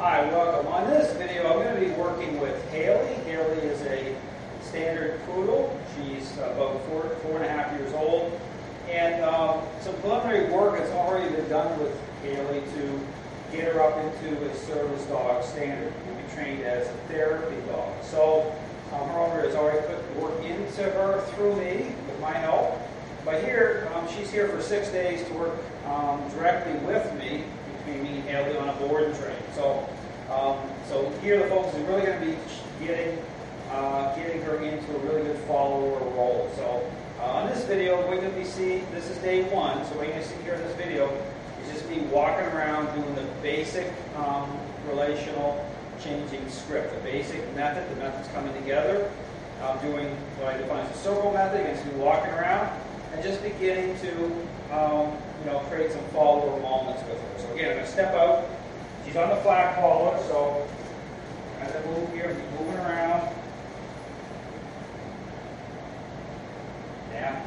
Hi, welcome. On this video, I'm going to be working with Haylee. Haylee is a standard poodle. She's about four and a half years old. And some preliminary work has already been done with Haylee to get her up into a service dog standard and be trained as a therapy dog. So her owner has already put the work into her through me with my help. But here, she's here for 6 days to work directly with me, between me and Haylee on a board and train. So here the focus is really going to be getting her into a really good follower role. So on this video, we're going to be seeing, this is day one, so what you're going to see here in this video is just me walking around doing the basic relational changing script, the basic method. The method's coming together. Doing what I define as a circle method. You're going to see me walking around and just beginning to create some follower moments with her. So again, I'm going to step out. She's on the flat collar, so as I move here, I'm moving around. Down.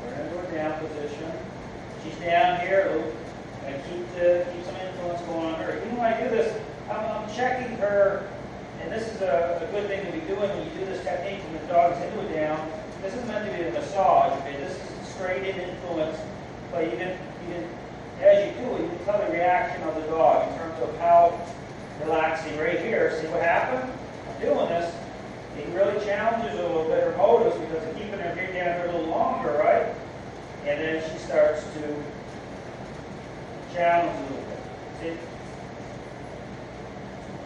We're into a down position. She's down here. I'm going to keep some influence going on her. Even when I do this, I'm checking her, and this is a good thing to be doing when you do this technique when the dog is into a down. This is meant to be a massage. Okay? This is straight in influence, but you can as you do it, you can tell the reaction of the dog in terms of how relaxing. Right here, see what happened? I'm doing this. It really challenges her a little bit, her motives, because I'm keeping her here down here a little longer, right? And then she starts to challenge a little bit. See?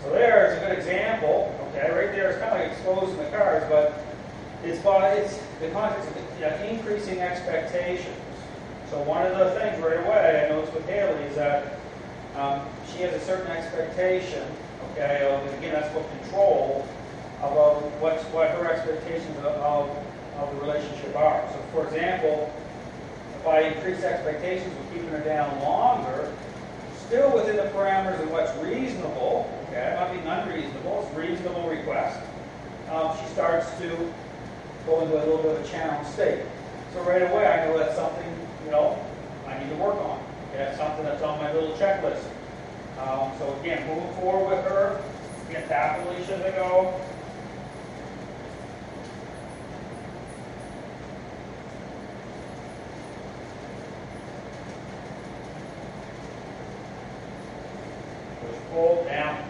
So there's a good example. Okay, right there is kind of like exposing the cards, but it's the context of increasing expectations. So one of the things right away I noticed with Haylee is that she has a certain expectation, okay, of, again, that's what control, about what her expectations of the relationship are. So for example, if I increase expectations of keeping her down longer, still within the parameters of what's reasonable, okay, not being unreasonable, it's a reasonable request, she starts to go into a little bit of a challenged state. So right away I know that's something I need to work on. Okay, that's something that's on my little checklist. So again, moving forward with her, get tap the leash as I go. Push, pull, down.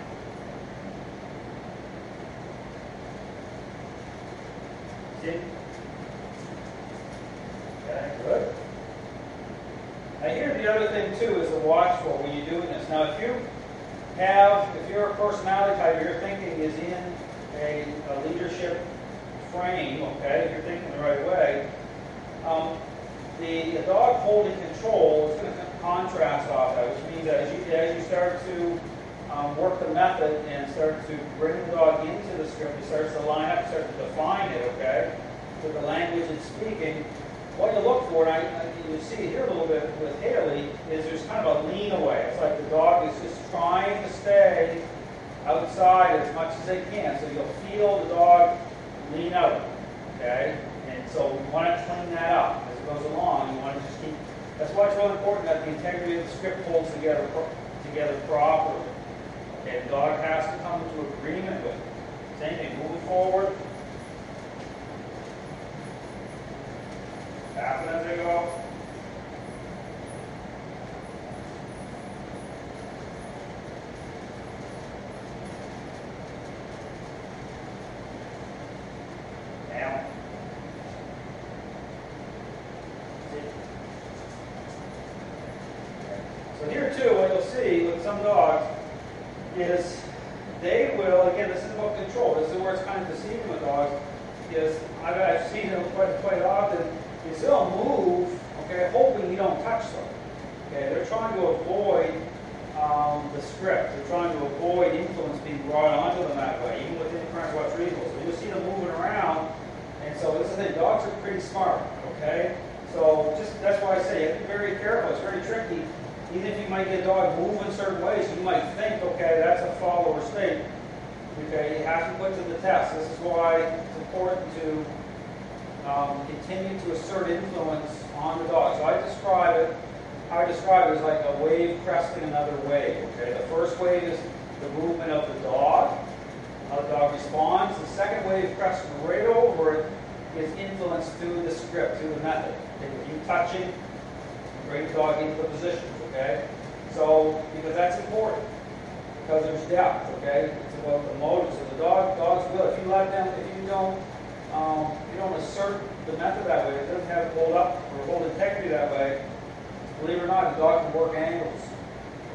See? Okay, good. Now here, the other thing too is to watch for when you're doing this. Now if you're a personality type, your thinking is in a leadership frame, okay, if you're thinking the right way, the dog holding control is going to contrast off that, which means that as you start to work the method and start to bring the dog into the script, it starts to line up, start to define it, okay, to the language it's speaking. What you look for, and you see here a little bit with Haylee, is there's kind of a lean away. It's like the dog is just trying to stay outside as much as they can. So you'll feel the dog lean out, okay? And so we want to clean that up as it goes along. You want to just keep, that's why it's really important that the integrity of the script holds together properly. Okay, the dog has to come into agreement with it. Same thing, moving forward. Tapping as I go. Down. So here too, what you'll see with some dogs is they will, again, this is about control. This is where it's kind of deceiving with dogs, is I've seen it quite often. Is they'll move, okay, hoping you don't touch them. Okay, they're trying to avoid the script. They're trying to avoid influence being brought onto them that way, even within the current what's reasonable. So you'll see them moving around, and so this is the thing. Dogs are pretty smart. Okay, so that's why I say you have to be very careful. It's very tricky. Even if you might get a dog moving certain ways, you might think, okay, that's a follower state. Okay, you have to put to the test. This is why it's important to continue to assert influence on the dog. So how I describe it is like a wave cresting another wave. Okay, the first wave is the movement of the dog, how the dog responds. The second way of pressing right over it is influence through the script, through the method. Okay, with you touching, bring the dog into the positions, okay? So, because that's important, because there's depth, okay? It's about the motive. So the dogs will, if you let them, if you don't assert the method that way, it doesn't have hold up or hold integrity that way, believe it or not, the dog can work angles.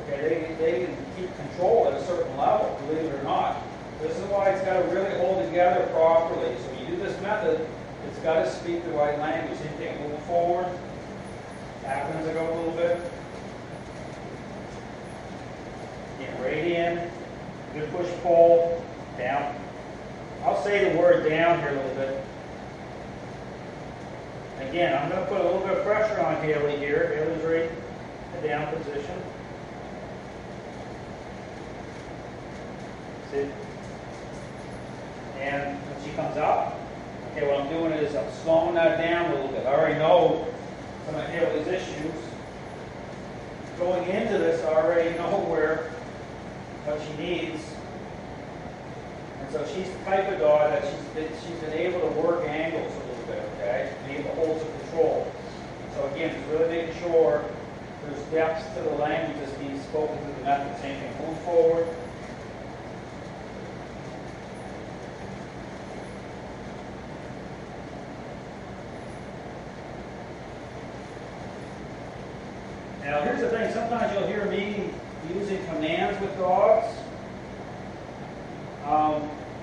Okay, they can keep control at a certain level, believe it or not. This is why it's got to really hold together properly. So when you do this method, it's got to speak the right language. Same thing, move forward, tap as I go a little bit. Get right in, good push pull, down. I'll say the word down here a little bit. Again, I'm going to put a little bit of pressure on Haylee here. Haley's right in the down position. See? And when she comes up, okay, what I'm doing is I'm slowing that down a little bit. I already know some of Haley's issues. Going into this, I already know what she needs. And so she's the type of dog that she's been able to work angles a little bit, okay? Be able to hold some control. So again, it's really making sure there's depth to the language that's being spoken through the method. Same thing, move forward. Now here's the thing, sometimes you'll hear me using commands with dogs.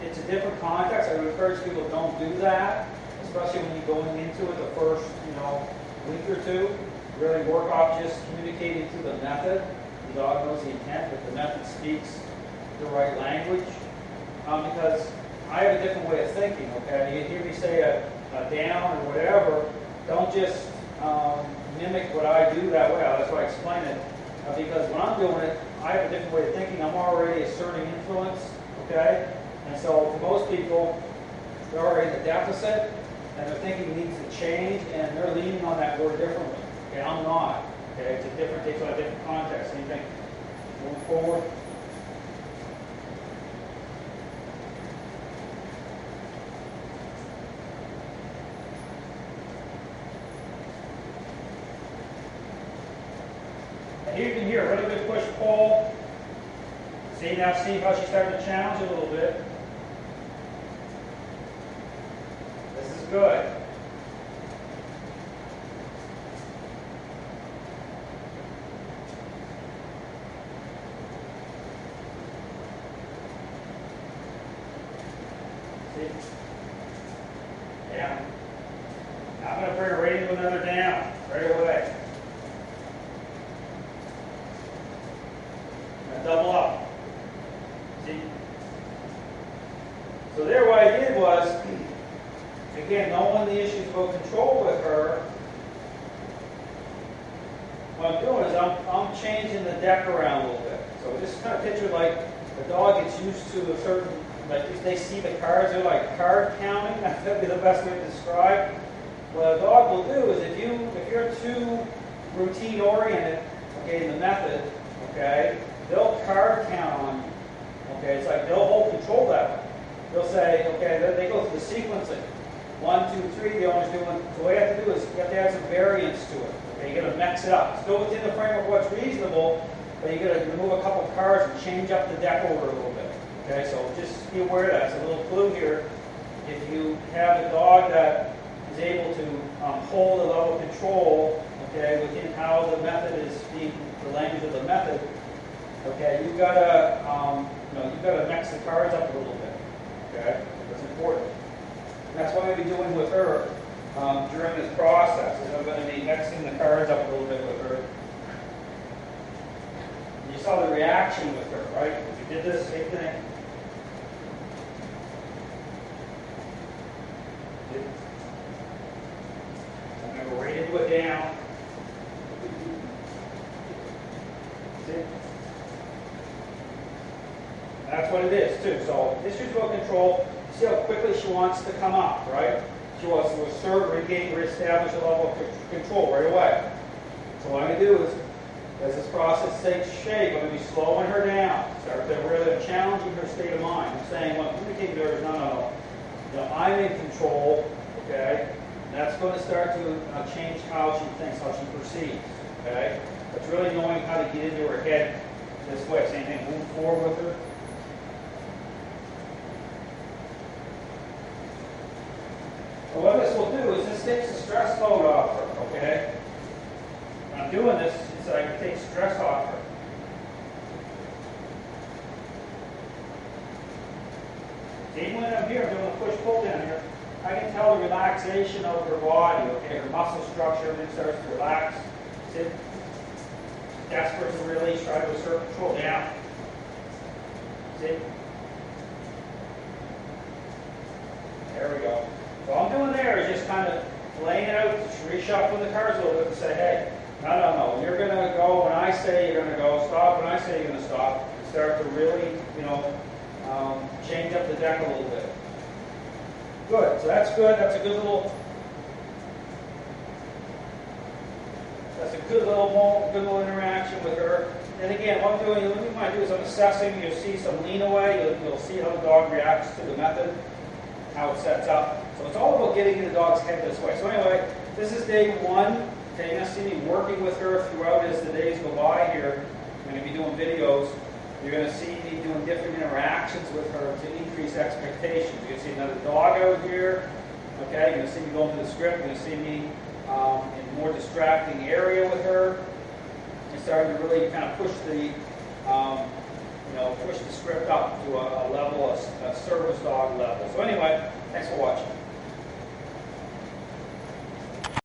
It's a different context. I would encourage people don't do that, especially when you're going into it the first, week or two. Really work off just communicating through the method. The dog knows the intent, but the method speaks the right language. Because I have a different way of thinking, okay? You hear me say a down or whatever, don't just mimic what I do that way. That's why I explain it. Because when I'm doing it, I have a different way of thinking. I'm already asserting influence, okay? And so for most people, they're already in the deficit, and their thinking needs to change, and they're leaning on that word differently. Okay, I'm not. Okay, it's a different, takes on a different context. Same thing. Move forward. And here you can hear a really good push pull. See now, see how she's starting to challenge a little bit. This is good. See? Down. Now I'm going to bring her right into another down right away. I'm going to double up. See? So there what I did was, again, knowing the issues about control with her, what I'm doing is I'm changing the deck around a little bit. So just kind of picture like the dog gets used to a certain, like if they see the cards, they're like card counting. That would be the best way to describe. What a dog will do is if you're too routine oriented, okay, in the method, okay, they'll card count on you. Okay, it's like they'll hold control that way. They'll say, okay, they go through the sequencing. 1, 2, 3, the owner's doing. So what you have to do is you have to add some variance to it. Okay, you got to mix it up. Still within the framework of what's reasonable, but you got to remove a couple cards and change up the deck order a little bit. Okay, so just be aware of that. It's a little clue here. If you have a dog that is able to hold a level of control, okay, within how the method is being, the language of the method, okay, you've got to mix the cards up a little bit. Okay, that's important. And that's what I'm going to be doing with her during this process. Is I'm going to be mixing the cards up a little bit with her. And you saw the reaction with her, right? If you did this, same thing. I'm going to go right into it down. See? That's what it is, too. So this is about control. See how quickly she wants to come up, right? She wants to assert, regain, reestablish a level of control right away. So what I'm going to do is As this process takes shape, I'm going to be slowing her down. Start to really challenging her state of mind. I'm saying, well, communicating to her is no. I'm in control, okay? And that's going to start to change how she thinks, how she perceives, okay? It's really knowing how to get into her head this way. Same thing, move forward with her. So what this will do is this takes the stress load off her, okay? When I'm doing this, it's like it takes stress off her. Even when I'm here, I'm doing a push-pull down here, I can tell the relaxation of her body, okay? Her muscle structure, everything starts to relax. See? Desperate to release, try to assert control down. See? There we go. So all I'm doing there is just kind of laying it out, reshuffling the cards a little bit and say, hey, no, you're going to go when I say you're going to go, stop when I say you're going to stop, and start to really, change up the deck a little bit. Good, so that's good. That's a good little interaction with her. And again, what I'm doing, what you might do is I'm assessing. You'll see some lean away. You'll see how the dog reacts to the method, how it sets up. So it's all about getting in the dog's head this way. So anyway, this is day one. Okay, you're going to see me working with her throughout as the days go by here. I'm going to be doing videos. You're going to see me doing different interactions with her to increase expectations. You're going to see another dog out here. Okay, you're going to see me going through the script. You're going to see me in a more distracting area with her. You're starting to really kind of push the push the script up to a level, a service dog level. So anyway, thanks for watching.